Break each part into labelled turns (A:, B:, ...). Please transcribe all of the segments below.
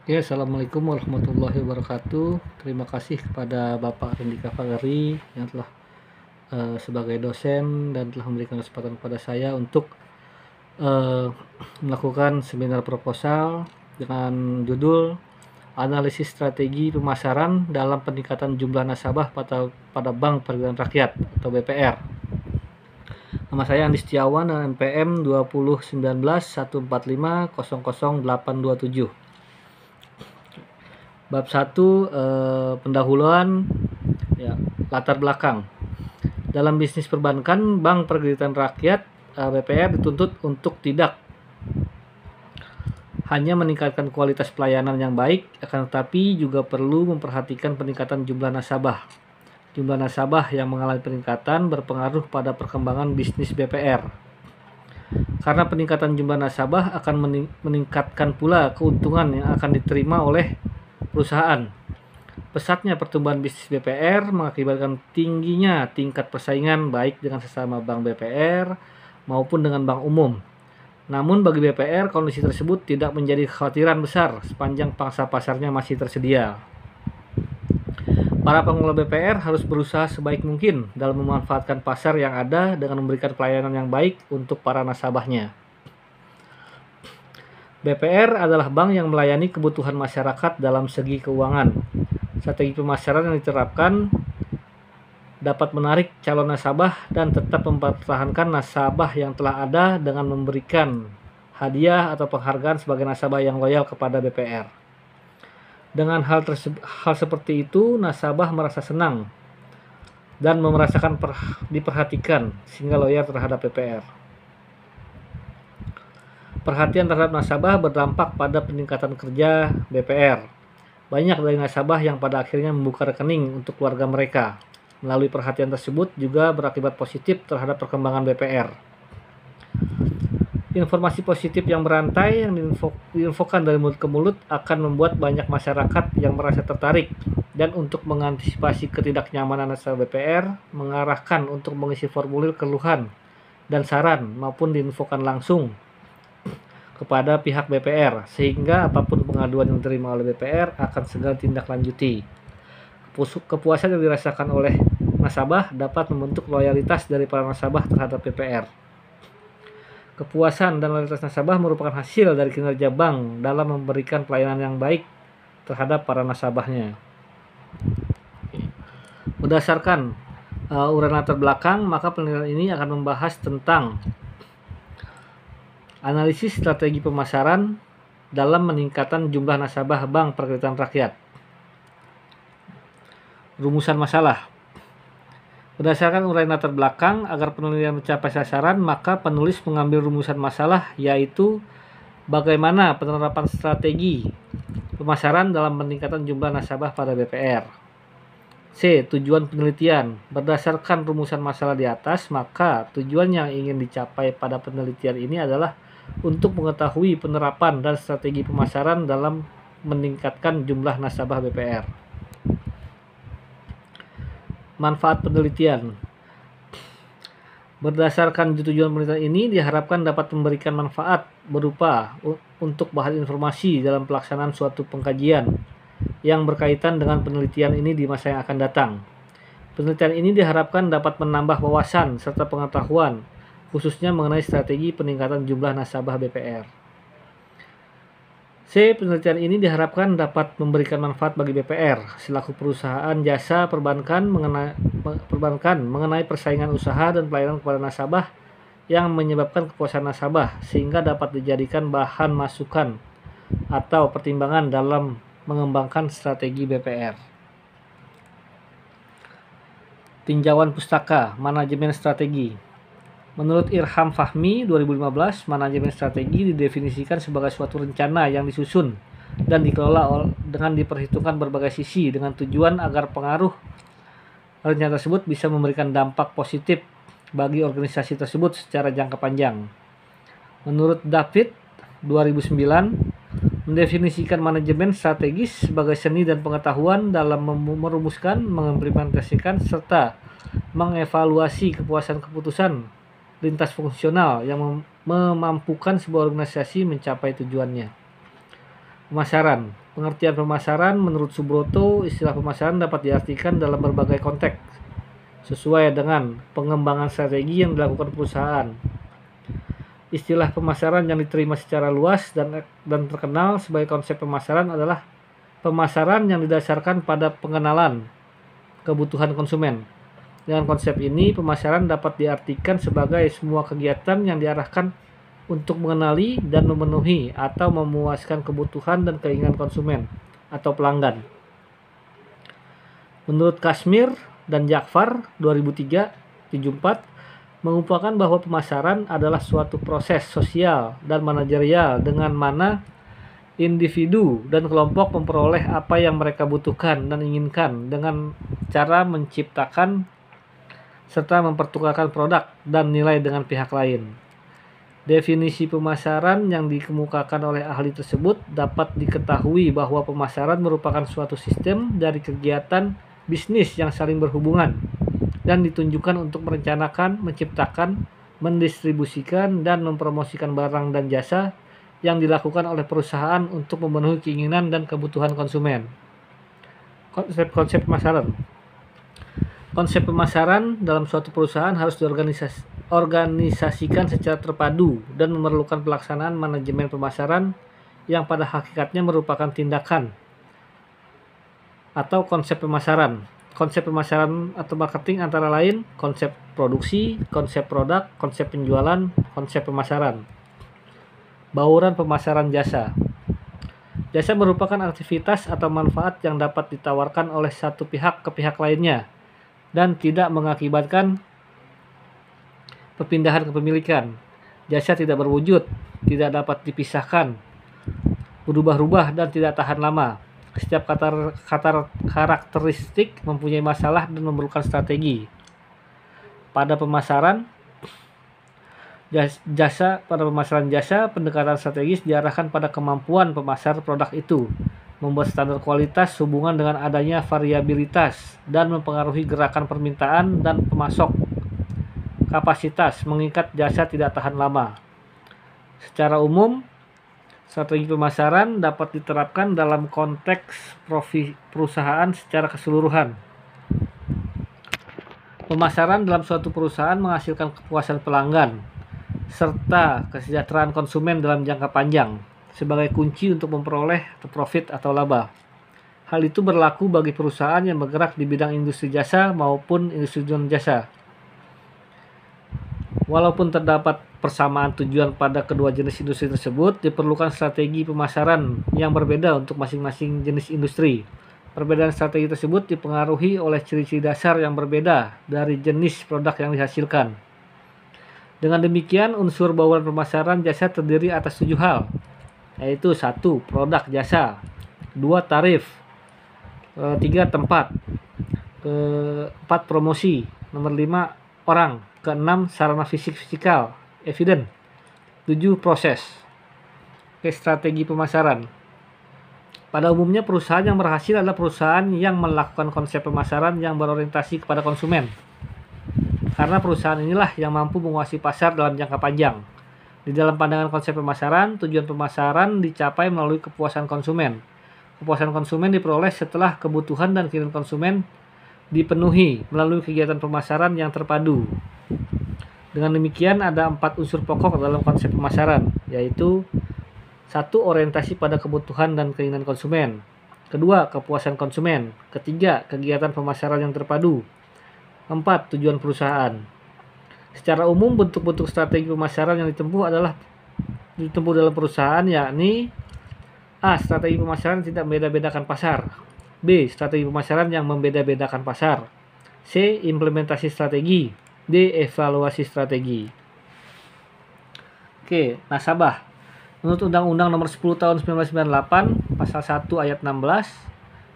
A: Ya, Assalamualaikum warahmatullahi wabarakatuh. Terima kasih kepada Bapak Rendika Fagari yang telah sebagai dosen dan telah memberikan kesempatan kepada saya untuk eh, melakukan seminar proposal dengan judul Analisis Strategi Pemasaran dalam Peningkatan Jumlah Nasabah pada Bank Perbinaan Rakyat atau BPR. Nama saya Andi Setiawan dengan NPM 201914500827. Bab 1, pendahuluan, ya, latar belakang. Dalam bisnis perbankan, Bank Perbinaan Rakyat BPR dituntut untuk tidak hanya meningkatkan kualitas pelayanan yang baik, akan tetapi juga perlu memperhatikan peningkatan jumlah nasabah. Jumlah nasabah yang mengalami peningkatan berpengaruh pada perkembangan bisnis BPR. Karena peningkatan jumlah nasabah akan meningkatkan pula keuntungan yang akan diterima oleh perusahaan. Pesatnya pertumbuhan bisnis BPR mengakibatkan tingginya tingkat persaingan baik dengan sesama bank BPR maupun dengan bank umum. Namun bagi BPR, kondisi tersebut tidak menjadi kekhawatiran besar sepanjang pangsa pasarnya masih tersedia. Para pengelola BPR harus berusaha sebaik mungkin dalam memanfaatkan pasar yang ada dengan memberikan pelayanan yang baik untuk para nasabahnya. BPR adalah bank yang melayani kebutuhan masyarakat dalam segi keuangan. Strategi pemasaran yang diterapkan dapat menarik calon nasabah dan tetap mempertahankan nasabah yang telah ada dengan memberikan hadiah atau penghargaan sebagai nasabah yang loyal kepada BPR. Dengan hal seperti itu, nasabah merasa senang dan merasakan diperhatikan sehingga loyal terhadap BPR. Perhatian terhadap nasabah berdampak pada peningkatan kerja BPR. Banyak dari nasabah yang pada akhirnya membuka rekening untuk keluarga mereka. Melalui perhatian tersebut juga berakibat positif terhadap perkembangan BPR. Informasi positif yang berantai yang diinfokan dari mulut ke mulut akan membuat banyak masyarakat yang merasa tertarik, dan untuk mengantisipasi ketidaknyamanan nasabah BPR, mengarahkan untuk mengisi formulir keluhan dan saran maupun diinfokan langsung kepada pihak BPR, sehingga apapun pengaduan yang diterima oleh BPR akan segera ditindaklanjuti. Kepuasan yang dirasakan oleh nasabah dapat membentuk loyalitas dari para nasabah terhadap BPR. Kepuasan dan loyalitas nasabah merupakan hasil dari kinerja bank dalam memberikan pelayanan yang baik terhadap para nasabahnya. Berdasarkan uraian latar belakang, maka penelitian ini akan membahas tentang analisis strategi pemasaran dalam meningkatkan jumlah nasabah Bank Perbinaan Rakyat. Rumusan masalah. Berdasarkan uraian latar belakang, agar penelitian mencapai sasaran, maka penulis mengambil rumusan masalah, yaitu bagaimana penerapan strategi pemasaran dalam meningkatkan jumlah nasabah pada BPR. C. Tujuan penelitian. Berdasarkan rumusan masalah di atas, maka tujuan yang ingin dicapai pada penelitian ini adalah untuk mengetahui penerapan dan strategi pemasaran dalam meningkatkan jumlah nasabah BPR. Manfaat penelitian. Berdasarkan tujuan penelitian ini diharapkan dapat memberikan manfaat berupa untuk bahan informasi dalam pelaksanaan suatu pengkajian yang berkaitan dengan penelitian ini di masa yang akan datang. Penelitian ini diharapkan dapat menambah wawasan serta pengetahuan khususnya mengenai strategi peningkatan jumlah nasabah BPR. C. Penelitian ini diharapkan dapat memberikan manfaat bagi BPR selaku perusahaan jasa perbankan mengenai persaingan usaha dan pelayanan kepada nasabah yang menyebabkan kepuasan nasabah, sehingga dapat dijadikan bahan masukan atau pertimbangan dalam mengembangkan strategi BPR. Tinjauan pustaka, manajemen strategi. Menurut Irham Fahmi 2015, manajemen strategi didefinisikan sebagai suatu rencana yang disusun dan dikelola dengan diperhitungkan berbagai sisi dengan tujuan agar pengaruh rencana tersebut bisa memberikan dampak positif bagi organisasi tersebut secara jangka panjang. Menurut David 2009, mendefinisikan manajemen strategis sebagai seni dan pengetahuan dalam merumuskan, mengimplementasikan, serta mengevaluasi kepuasan keputusan lintas fungsional yang memampukan sebuah organisasi mencapai tujuannya. Pemasaran. Pengertian pemasaran menurut Subroto, istilah pemasaran dapat diartikan dalam berbagai konteks, sesuai dengan pengembangan strategi yang dilakukan perusahaan. Istilah pemasaran yang diterima secara luas dan terkenal sebagai konsep pemasaran adalah pemasaran yang didasarkan pada pengenalan kebutuhan konsumen. Dengan konsep ini, pemasaran dapat diartikan sebagai semua kegiatan yang diarahkan untuk mengenali dan memenuhi atau memuaskan kebutuhan dan keinginan konsumen atau pelanggan. Menurut Kashmir dan Jafar 2003-74 mengumpulkan bahwa pemasaran adalah suatu proses sosial dan manajerial dengan mana individu dan kelompok memperoleh apa yang mereka butuhkan dan inginkan dengan cara menciptakan serta mempertukarkan produk dan nilai dengan pihak lain. Definisi pemasaran yang dikemukakan oleh ahli tersebut dapat diketahui bahwa pemasaran merupakan suatu sistem dari kegiatan bisnis yang saling berhubungan dan ditunjukkan untuk merencanakan, menciptakan, mendistribusikan, dan mempromosikan barang dan jasa yang dilakukan oleh perusahaan untuk memenuhi keinginan dan kebutuhan konsumen. Konsep pemasaran. Konsep pemasaran dalam suatu perusahaan harus diorganisasikan secara terpadu dan memerlukan pelaksanaan manajemen pemasaran yang pada hakikatnya merupakan tindakan atau konsep pemasaran. Konsep pemasaran atau marketing antara lain konsep produksi, konsep produk, konsep penjualan, konsep pemasaran. Bauran pemasaran jasa. Jasa merupakan aktivitas atau manfaat yang dapat ditawarkan oleh satu pihak ke pihak lainnya dan tidak mengakibatkan perpindahan kepemilikan. Jasa tidak berwujud, tidak dapat dipisahkan, berubah-ubah, dan tidak tahan lama. Setiap karakteristik mempunyai masalah dan memerlukan strategi. Pada pemasaran jasa, pendekatan strategis diarahkan pada kemampuan pemasar produk itu membuat standar kualitas hubungan dengan adanya variabilitas dan mempengaruhi gerakan permintaan dan pemasok. Kapasitas mengikat jasa tidak tahan lama. Secara umum, strategi pemasaran dapat diterapkan dalam konteks perusahaan secara keseluruhan. Pemasaran dalam suatu perusahaan menghasilkan kepuasan pelanggan serta kesejahteraan konsumen dalam jangka panjang sebagai kunci untuk memperoleh profit atau laba. Hal itu berlaku bagi perusahaan yang bergerak di bidang industri jasa maupun industri non-jasa. Walaupun terdapat persamaan tujuan pada kedua jenis industri tersebut, diperlukan strategi pemasaran yang berbeda untuk masing-masing jenis industri. Perbedaan strategi tersebut dipengaruhi oleh ciri-ciri dasar yang berbeda dari jenis produk yang dihasilkan. Dengan demikian, unsur bauran pemasaran jasa terdiri atas 7 hal, yaitu 1. Produk jasa, 2. Tarif, 3. Tempat, 4. Promosi, nomor 5. Orang, ke-6. Sarana fisikal, evidence, 7. Proses. Strategi pemasaran. Pada umumnya perusahaan yang berhasil adalah perusahaan yang melakukan konsep pemasaran yang berorientasi kepada konsumen. Karena perusahaan inilah yang mampu menguasai pasar dalam jangka panjang. Di dalam pandangan konsep pemasaran, tujuan pemasaran dicapai melalui kepuasan konsumen. Kepuasan konsumen diperoleh setelah kebutuhan dan keinginan konsumen dipenuhi melalui kegiatan pemasaran yang terpadu. Dengan demikian, ada 4 unsur pokok dalam konsep pemasaran, yaitu 1. Orientasi pada kebutuhan dan keinginan konsumen. 2. Kepuasan konsumen. 3. Kegiatan pemasaran yang terpadu. 4. Tujuan perusahaan. Secara umum, bentuk-bentuk strategi pemasaran yang ditempuh dalam perusahaan yakni A. Strategi pemasaran tidak membeda-bedakan pasar. B. Strategi pemasaran yang membeda-bedakan pasar. C. Implementasi strategi. D. Evaluasi strategi. Oke, nasabah. Menurut Undang-Undang Nomor 10 Tahun 1998, Pasal 1 Ayat 16,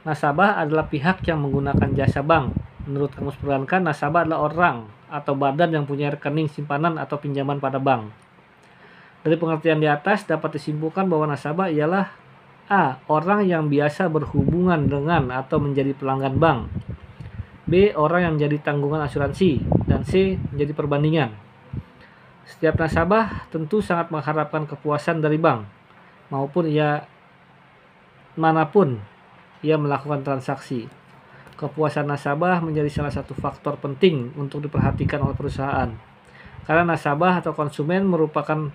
A: nasabah adalah pihak yang menggunakan jasa bank. Menurut Kamus Perbankan, nasabah adalah orang atau badan yang punya rekening simpanan atau pinjaman pada bank. Dari pengertian di atas dapat disimpulkan bahwa nasabah ialah A. Orang yang biasa berhubungan dengan atau menjadi pelanggan bank. B. Orang yang menjadi tanggungan asuransi. Dan C. Menjadi perbandingan. Setiap nasabah tentu sangat mengharapkan kepuasan dari bank, maupun ia manapun ia melakukan transaksi. Kepuasan nasabah menjadi salah satu faktor penting untuk diperhatikan oleh perusahaan, karena nasabah atau konsumen merupakan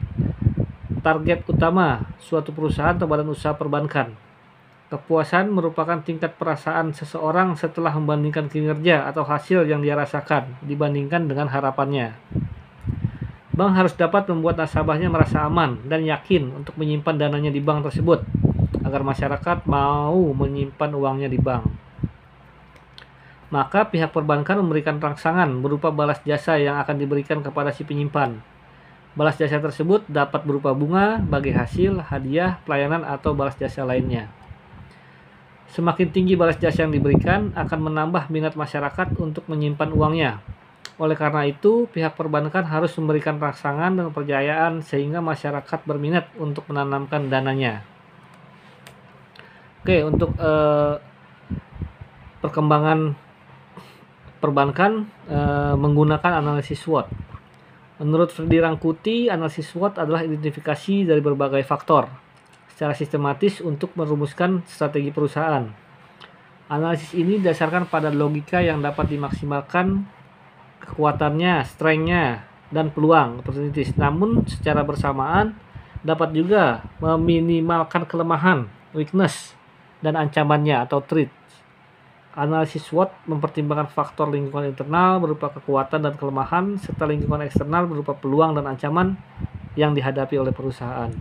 A: target utama suatu perusahaan atau badan usaha perbankan. Kepuasan merupakan tingkat perasaan seseorang setelah membandingkan kinerja atau hasil yang dia rasakan dibandingkan dengan harapannya. Bank harus dapat membuat nasabahnya merasa aman dan yakin untuk menyimpan dananya di bank tersebut, agar masyarakat mau menyimpan uangnya di bank. Maka pihak perbankan memberikan rangsangan berupa balas jasa yang akan diberikan kepada si penyimpan. Balas jasa tersebut dapat berupa bunga, bagi hasil, hadiah, pelayanan, atau balas jasa lainnya. Semakin tinggi balas jasa yang diberikan, akan menambah minat masyarakat untuk menyimpan uangnya. Oleh karena itu, pihak perbankan harus memberikan rangsangan dan kepercayaan sehingga masyarakat berminat untuk menanamkan dananya. Oke, untuk perkembangan perbankan menggunakan analisis SWOT. Menurut Freddy Rangkuti, analisis SWOT adalah identifikasi dari berbagai faktor secara sistematis untuk merumuskan strategi perusahaan. Analisis ini didasarkan pada logika yang dapat dimaksimalkan kekuatannya, strength-nya, dan peluang opportunities. Namun secara bersamaan dapat juga meminimalkan kelemahan, weakness, dan ancamannya atau threat. Analisis SWOT mempertimbangkan faktor lingkungan internal berupa kekuatan dan kelemahan, serta lingkungan eksternal berupa peluang dan ancaman yang dihadapi oleh perusahaan.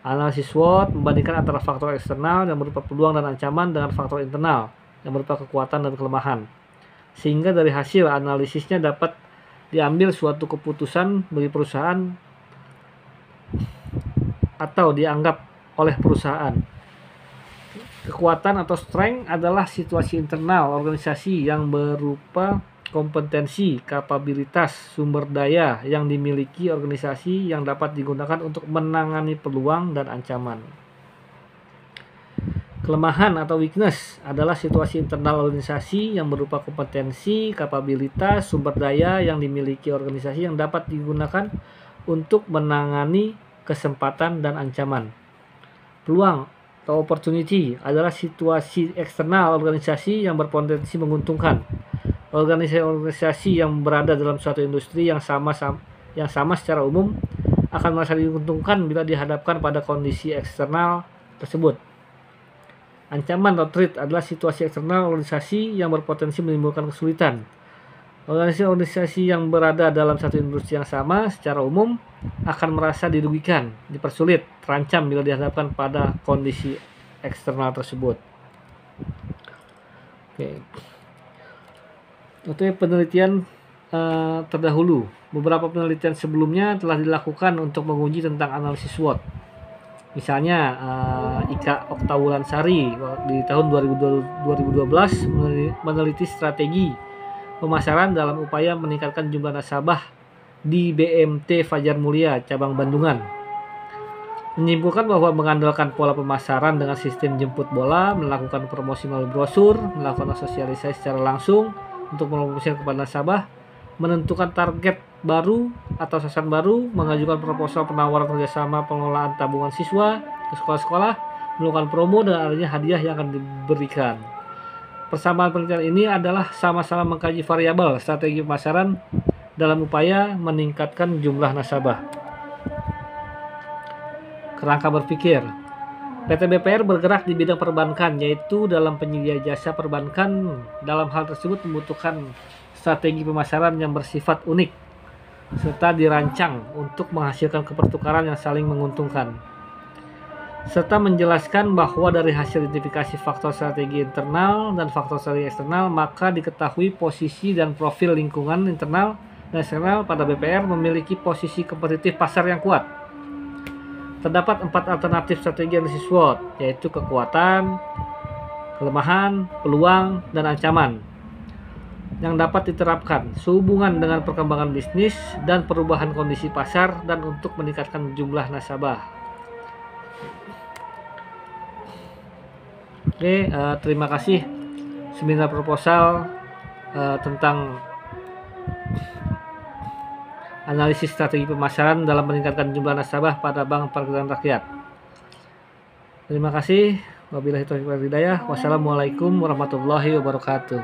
A: Analisis SWOT membandingkan antara faktor eksternal yang berupa peluang dan ancaman dengan faktor internal yang berupa kekuatan dan kelemahan. Sehingga dari hasil analisisnya dapat diambil suatu keputusan bagi perusahaan atau dianggap oleh perusahaan. Kekuatan atau strength adalah situasi internal organisasi yang berupa kompetensi, kapabilitas, sumber daya yang dimiliki organisasi yang dapat digunakan untuk menangani peluang dan ancaman. Kelemahan atau weakness adalah situasi internal organisasi yang berupa kompetensi, kapabilitas, sumber daya yang dimiliki organisasi yang dapat digunakan untuk menangani kesempatan dan ancaman. Peluang atau opportunity adalah situasi eksternal organisasi yang berpotensi menguntungkan. Organisasi yang berada dalam suatu industri yang sama secara umum akan merasa diuntungkan bila dihadapkan pada kondisi eksternal tersebut. Ancaman atau threat adalah situasi eksternal organisasi yang berpotensi menimbulkan kesulitan. Organisasi yang berada dalam satu industri yang sama secara umum akan merasa dirugikan, dipersulit, terancam bila dihadapkan pada kondisi eksternal tersebut. Oke. Itu penelitian terdahulu. Beberapa penelitian sebelumnya telah dilakukan untuk menguji tentang analisis SWOT. Misalnya Ika Oktawulansari di tahun 2012 meneliti strategi pemasaran dalam upaya meningkatkan jumlah nasabah di BMT Fajar Mulia cabang Bandungan. Menyimpulkan bahwa mengandalkan pola pemasaran dengan sistem jemput bola, melakukan promosi melalui brosur, melakukan sosialisasi secara langsung untuk mempromosikan kepada nasabah, menentukan target baru atau sasaran baru, mengajukan proposal penawaran kerjasama pengelolaan tabungan siswa ke sekolah-sekolah, melakukan promo dan adanya hadiah yang akan diberikan. Persamaan penelitian ini adalah sama-sama mengkaji variabel strategi pemasaran dalam upaya meningkatkan jumlah nasabah. Kerangka berpikir. PT BPR bergerak di bidang perbankan, yaitu dalam penyedia jasa perbankan. Dalam hal tersebut membutuhkan strategi pemasaran yang bersifat unik, serta dirancang untuk menghasilkan kepertukaran yang saling menguntungkan. Serta menjelaskan bahwa dari hasil identifikasi faktor strategi internal dan faktor strategi eksternal, maka diketahui posisi dan profil lingkungan internal dan eksternal pada BPR memiliki posisi kompetitif pasar yang kuat. Terdapat 4 alternatif strategi analisis SWOT, yaitu kekuatan, kelemahan, peluang, dan ancaman yang dapat diterapkan sehubungan dengan perkembangan bisnis dan perubahan kondisi pasar dan untuk meningkatkan jumlah nasabah. Oke, terima kasih. Seminar proposal tentang analisis strategi pemasaran dalam meningkatkan jumlah nasabah pada Bank Peradaan Rakyat. Terima kasih. Wabillahi taufiq wal hidayah. Wassalamualaikum warahmatullahi wabarakatuh.